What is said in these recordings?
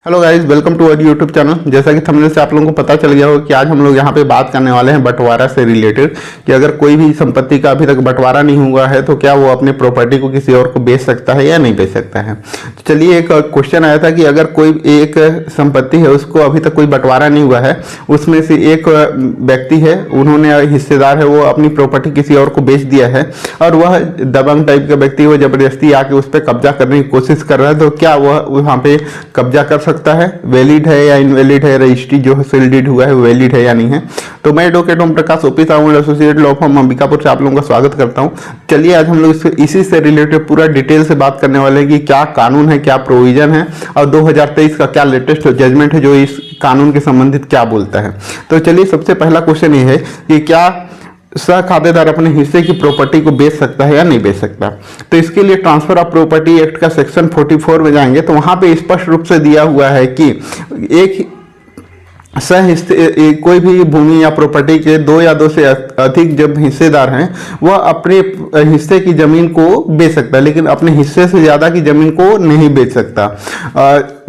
Hello guys, welcome to our YouTube channel. जैसा कि thumbnail से आप लोगों को पता चल गया होगा कि आज हम लोग यहाँ पे बात करने वाले हैं बंटवारा से रिलेटेड कि अगर कोई भी संपत्ति का अभी तक बंटवारा नहीं हुआ है तो क्या वो अपनी प्रॉपर्टी को किसी और को बेच सकता है या नहीं बेच सकता है। तो चलिए, एक क्वेश्चन आया था कि अगर कोई एक संपत्ति है उसको अभी तक कोई बंटवारा नहीं हुआ है, उसमें से एक व्यक्ति है, उन्होंने हिस्सेदार है, वो अपनी प्रॉपर्टी किसी और को बेच दिया है और वह दबंग टाइप का व्यक्ति वो जबरदस्ती आके उस पर कब्जा करने की कोशिश कर रहा है, तो क्या वह वहाँ पे कब्जा कर सकता है? वैलिड है या इनवैलिड है? रजिस्ट्री जो है सील डीड हुआ है वैलिड है या नहीं है? तो मैं advocate Om Prakash OP Sahu associate law firm Ambikapur से आप लोगों का स्वागत करता हूं। चलिए, आज हम लोग इसी से रिलेटेड पूरा डिटेल से बात करने वाले हैं कि क्या कानून है, क्या प्रोविजन है और 2023 का क्या लेटेस्ट जजमेंट है जो इस कानून के संबंधित क्या बोलता है। तो चलिए, सबसे पहला क्वेश्चन ये है कि क्या सह खातेदार अपने हिस्से की प्रॉपर्टी को बेच सकता है या नहीं बेच सकता। तो इसके लिए ट्रांसफर ऑफ प्रॉपर्टी एक्ट का सेक्शन 44 में जाएंगे तो वहां पे स्पष्ट रूप से दिया हुआ है कि एक सह हिस्से कोई भी भूमि या प्रॉपर्टी के दो या दो से अधिक जब हिस्सेदार हैं वह अपने हिस्से की जमीन को बेच सकता है, लेकिन अपने हिस्से से ज़्यादा की जमीन को नहीं बेच सकता।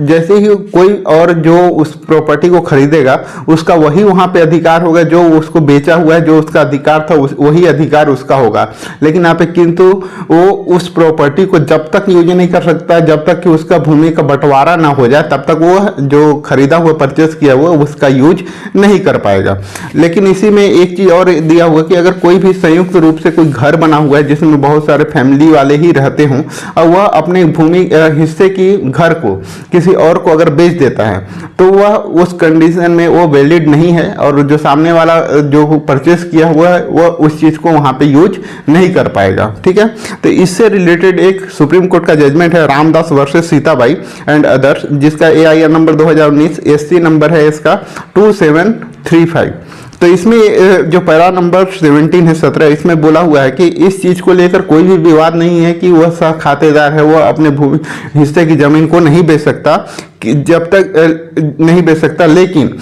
जैसे ही कोई और जो उस प्रॉपर्टी को खरीदेगा उसका वही वहाँ पे अधिकार होगा, जो उसको बेचा हुआ है जो उसका अधिकार था वही अधिकार उसका होगा। लेकिन यहाँ पे किंतु वो उस प्रॉपर्टी को जब तक यूज नहीं कर सकता जब तक कि उसका भूमि का बंटवारा ना हो जाए, तब तक वो जो खरीदा हुआ परचेस किया हुआ उसका यूज नहीं कर पाएगा। लेकिन इसी में एक चीज और दिया हुआ कि अगर कोई भी संयुक्त रूप से कोई घर बना हुआ है जिसमें बहुत सारे फैमिली वाले ही रहते हों और वह अपने भूमि हिस्से की घर को किसी और को अगर बेच देता है तो वह उस कंडीशन में वो वैलिड नहीं है और जो सामने वाला जो परचेस किया हुआ है वह उस चीज को वहां पे यूज नहीं कर पाएगा। ठीक है, तो इससे रिलेटेड एक सुप्रीम कोर्ट का जजमेंट है Ramdas versus Sitabai and others, जिसका AIR नंबर 2019 SC नंबर है इसका 2735। तो इसमें जो पैरा नंबर 17 है 17, इसमें बोला हुआ है कि इस चीज को लेकर कोई भी विवाद नहीं है कि वह सह खातेदार है वह अपने भूमि हिस्से की जमीन को नहीं बेच सकता, जब तक नहीं बेच सकता, लेकिन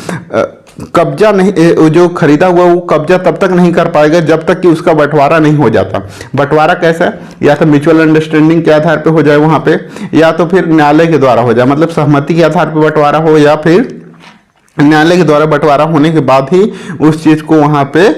कब्जा नहीं, जो खरीदा हुआ वो कब्जा तब तक नहीं कर पाएगा जब तक कि उसका बंटवारा नहीं हो जाता। बंटवारा कैसा है? या तो म्यूचुअल अंडरस्टैंडिंग के आधार पे हो जाए वहां पे, या तो फिर न्यायालय के द्वारा हो जाए, मतलब सहमति के आधार पे बंटवारा हो, या फिर न्यायालय के द्वारा बंटवारा होने के बाद ही उस चीज को वहां पे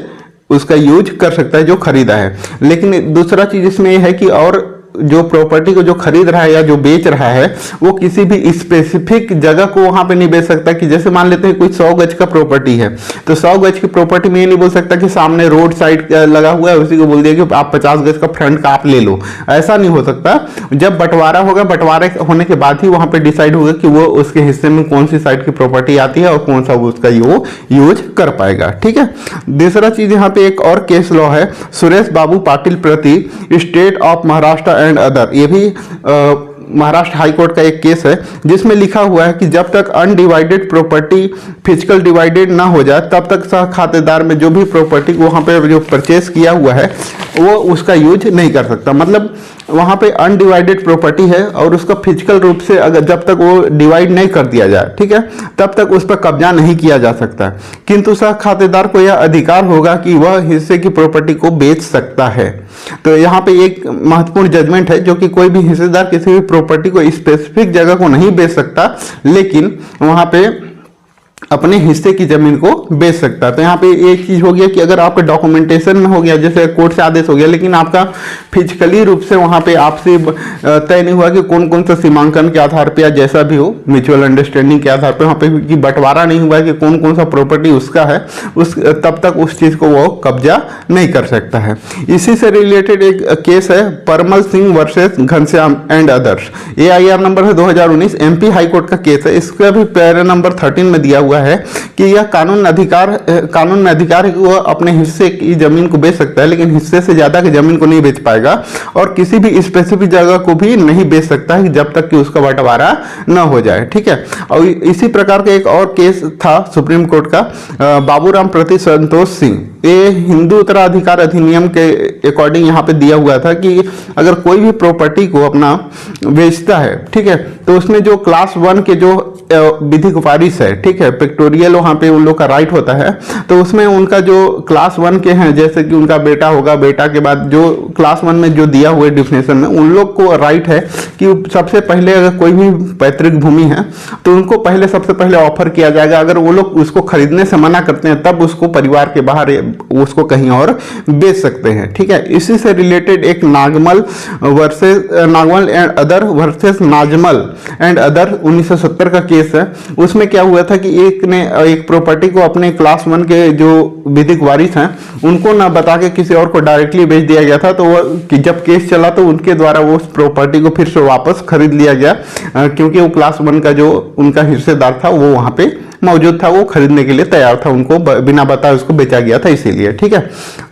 उसका यूज कर सकता है जो खरीदा है। लेकिन दूसरा चीज इसमें यह है कि और जो प्रॉपर्टी को जो खरीद रहा है या जो बेच रहा है वो किसी भी स्पेसिफिक जगह को वहां पे नहीं बेच सकता। कि जैसे मान लेते हैं कोई 100 गज का प्रॉपर्टी है तो 100 गज की प्रॉपर्टी में ये नहीं बोल सकता कि सामने रोड साइड लगा हुआ है उसी को बोल दिया कि आप 50 गज का फ्रंट का आप ले लो, ऐसा नहीं हो सकता। जब बंटवारा होगा, बंटवारे होने के बाद ही वहां पे डिसाइड होगा कि वो उसके हिस्से में कौन सी साइड की प्रॉपर्टी आती है और कौन सा उसका यूज कर पाएगा। ठीक है, दूसरा चीज यहाँ पे एक और केस लॉ है सुरेश बाबू पाटिल प्रति state of Maharashtra and other. ये भी महाराष्ट्र हाई कोर्ट का एक केस है जिसमें लिखा हुआ है कि जब तक अनडिवाइडेड प्रॉपर्टी फिजिकल डिवाइडेड ना हो जाए तब तक सह खातेदार में जो भी प्रॉपर्टी को वहां पे जो परचेस किया हुआ है वो उसका यूज नहीं कर सकता। मतलब वहां पे अनडिवाइडेड प्रॉपर्टी है और उसका फिजिकल रूप से अगर जब तक वो डिवाइड नहीं कर दिया जाए, ठीक है, तब तक उस पर कब्जा नहीं किया जा सकता। किंतु सह खातेदार को यह अधिकार होगा कि वह हिस्से की प्रॉपर्टी को बेच सकता है। तो यहाँ पे एक महत्वपूर्ण जजमेंट है जो कि कोई भी हिस्सेदार किसी भी प्रॉपर्टी को स्पेसिफिक जगह को नहीं बेच सकता, लेकिन वहां पे अपने हिस्से की जमीन को बेच सकता है। तो यहाँ पे एक चीज हो गया कि अगर आपका डॉक्यूमेंटेशन में हो गया, जैसे कोर्ट से आदेश हो गया, लेकिन आपका फिजिकली रूप से वहां पे आपसे तय नहीं हुआ कि कौन कौन सा सीमांकन के आधार पे या जैसा भी हो म्यूचुअल अंडरस्टैंडिंग के आधार पे वहां पे कि बंटवारा नहीं हुआ है कि कौन कौन सा प्रॉपर्टी उसका है, उस तब तक उस चीज को वो कब्जा नहीं कर सकता है। इसी से रिलेटेड एक केस है परमल Singh versus Ghanshyam and others. AIR number है 2019 MP हाई कोर्ट का केस है। इसका भी पैरा नंबर 13 में दिया हुआ है कि यह कानून में अधिकार है कि वह अपने हिस्से की जमीन को बेच सकता है, लेकिन हिस्से से ज्यादा की जमीन को नहीं बेच पाएगा और किसी भी स्पेसिफिक जगह को भी नहीं बेच सकता है जब तक कि उसका बंटवारा न हो जाए। ठीक है, और इसी प्रकार का एक और केस था सुप्रीम कोर्ट का बाबूराम प्रति संतोष सिंह। ये हिंदू उत्तराधिकार अधिनियम के अकॉर्डिंग यहाँ पे दिया हुआ था कि अगर कोई भी प्रॉपर्टी को अपना बेचता है, ठीक है, तो उसमें जो क्लास 1 के जो विधिक वारिस है, ठीक है, पिक्टोरियल वहाँ पे उन लोग का राइट होता है, तो उसमें उनका जो क्लास 1 के हैं, जैसे कि उनका बेटा होगा, बेटा के बाद जो क्लास 1 में जो दिया हुआ डिफिनेशन में, उन लोग को राइट है कि सबसे पहले अगर कोई भी पैतृक भूमि है तो उनको पहले सबसे पहले ऑफर किया जाएगा। अगर वो लोग उसको खरीदने से मना करते हैं तब उसको परिवार के बाहर उसको कहीं और बेच सकते हैं, ठीक है। इसी से रिलेटेड एक Nagmal and other versus Najmal and other 1970 का केस है। उसमें क्या हुआ था कि एक प्रॉपर्टी को अपने क्लास 1 के जो विधिक वारिस हैं उनको ना बता के किसी और को डायरेक्टली बेच दिया गया था। तो वो जब केस चला तो उनके द्वारा वो उस प्रॉपर्टी को फिर से वापस खरीद लिया गया, क्योंकि वो क्लास 1 का जो उनका हिस्सेदार था वो वहां पे मौजूद था, वो खरीदने के लिए तैयार था, उनको बिना बताए उसको बेचा गया था इसीलिए, ठीक है।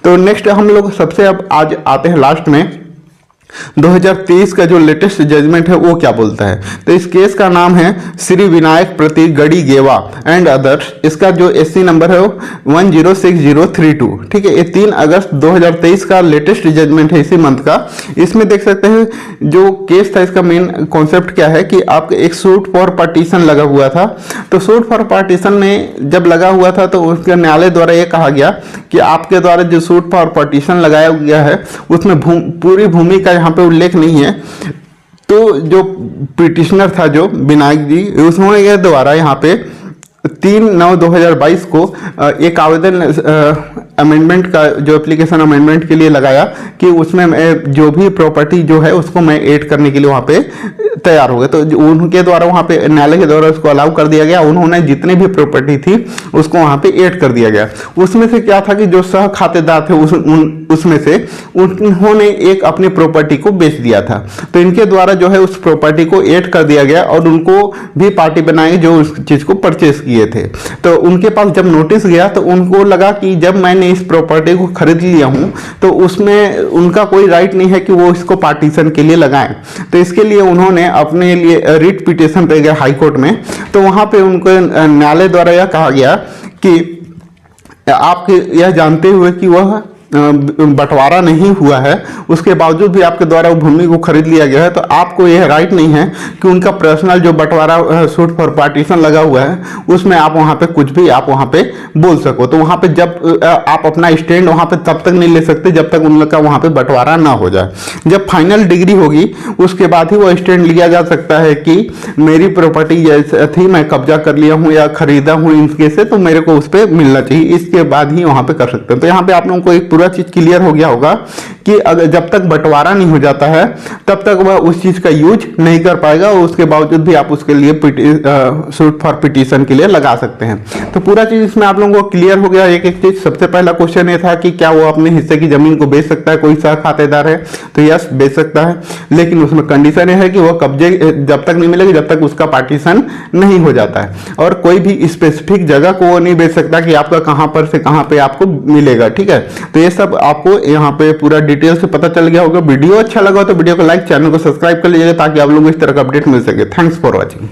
तो नेक्स्ट हम लोग सबसे अब आज आते हैं लास्ट में 2023 का जो लेटेस्ट जजमेंट है वो क्या बोलता है। तो इस केस का नाम है श्री विनायक प्रति गड़ी गेवा एंड अदर्स। इसका जो एससी नंबर है वो 106032, ठीक है। ये 3 अगस्त 2023 का लेटेस्ट जजमेंट है इसी मंथ का। इसमें देख सकते हैं जो केस था, इसका मेन कॉन्सेप्ट क्या है कि आपका एक सूट फॉर पार्टीशन लगा हुआ था। तो सूट फॉर पार्टीशन में जब लगा हुआ था तो उसके न्यायालय द्वारा ये कहा गया कि आपके द्वारा जो सूट फॉर पार्टीशन लगाया गया है उसमें पूरी भूमि का यहाँ पे उल्लेख नहीं है। तो जो पिटिशनर था जो विनायक जी, उसने द्वारा यहाँ पे 3/9/2022 को एक आवेदन अमेंडमेंट का जो एप्लीकेशन अमेंडमेंट के लिए लगाया कि उसमें मैं जो भी प्रॉपर्टी जो है उसको मैं ऐड करने के लिए वहाँ पे तैयार हो गए। तो उनके द्वारा वहाँ पे न्यायालय के द्वारा उसको अलाउ कर दिया गया। उन्होंने जितनी भी प्रॉपर्टी थी उसको वहाँ पे ऐड कर दिया गया। उसमें से क्या था कि जो सह खातेदार थे उसमें से उन्होंने एक अपनी प्रॉपर्टी को बेच दिया था। तो इनके द्वारा जो है उस प्रॉपर्टी को ऐड कर दिया गया और उनको भी पार्टी बनाई जो उस चीज को परचेस किए थे। तो उनके पास जब नोटिस गया तो उनको लगा कि जब मैंने इस प्रॉपर्टी को खरीद लिया हूं तो उसमें उनका कोई राइट नहीं है कि वो इसको पार्टीशन के लिए लगाएं। तो इसके लिए उन्होंने अपने लिए रिट पिटिशन पे गए हाई कोर्ट में। तो वहां पे उनको न्यायालय द्वारा यह कहा गया कि आप यह जानते हुए कि वह बंटवारा नहीं हुआ है, उसके बावजूद भी आपके द्वारा वो भूमि को खरीद लिया गया है, तो आपको यह राइट नहीं है कि उनका पर्सनल जो बंटवारा सूट फॉर पार्टीशन लगा हुआ है उसमें आप वहां पे कुछ भी आप वहां पे बोल सको। तो वहां पे जब आप अपना स्टैंड वहां पे तब तक नहीं ले सकते जब तक उनका वहां पे बंटवारा ना हो जाए। जब फाइनल डिग्री होगी उसके बाद ही वो स्टैंड लिया जा सकता है कि मेरी प्रॉपर्टी जैसे थी, मैं कब्जा कर लिया हूँ या खरीदा हूँ इनके से, तो मेरे को उस पर मिलना चाहिए। इसके बाद ही वहां पे कर सकते हैं। तो यहाँ पे आप लोगों को एक पूरा चीज क्लियर हो गया होगा कि अगर जब तक बंटवारा नहीं हो जाता है तब तक वह उस चीज का यूज नहीं कर पाएगा और उसके बावजूद भी आप उसके लिए सूट फॉर पिटीशन के लिए लगा सकते हैं। तो पूरा चीज इसमें आप लोगों को क्लियर हो गया। एक एक चीज, सबसे पहला क्वेश्चन ये था कि क्या वो अपने हिस्से की जमीन को बेच सकता है, कोई सह खातेदार है तो यस बेच सकता है, लेकिन उसमें कंडीशन है कि वह कब्जे जब तक नहीं मिलेगी जब तक उसका पार्टीशन नहीं हो जाता है। और कोई भी स्पेसिफिक जगह को वो नहीं बेच सकता कि आपका कहां पर से कहां पे आपको मिलेगा, ठीक है। तो ये सब आपको यहाँ पे पूरा डिटेल से पता चल गया होगा। वीडियो अच्छा लगा तो वीडियो को लाइक, चैनल को सब्सक्राइब कर लीजिएगा ताकि आप लोगों को इस तरह का अपडेट मिल सके। Thanks for watching.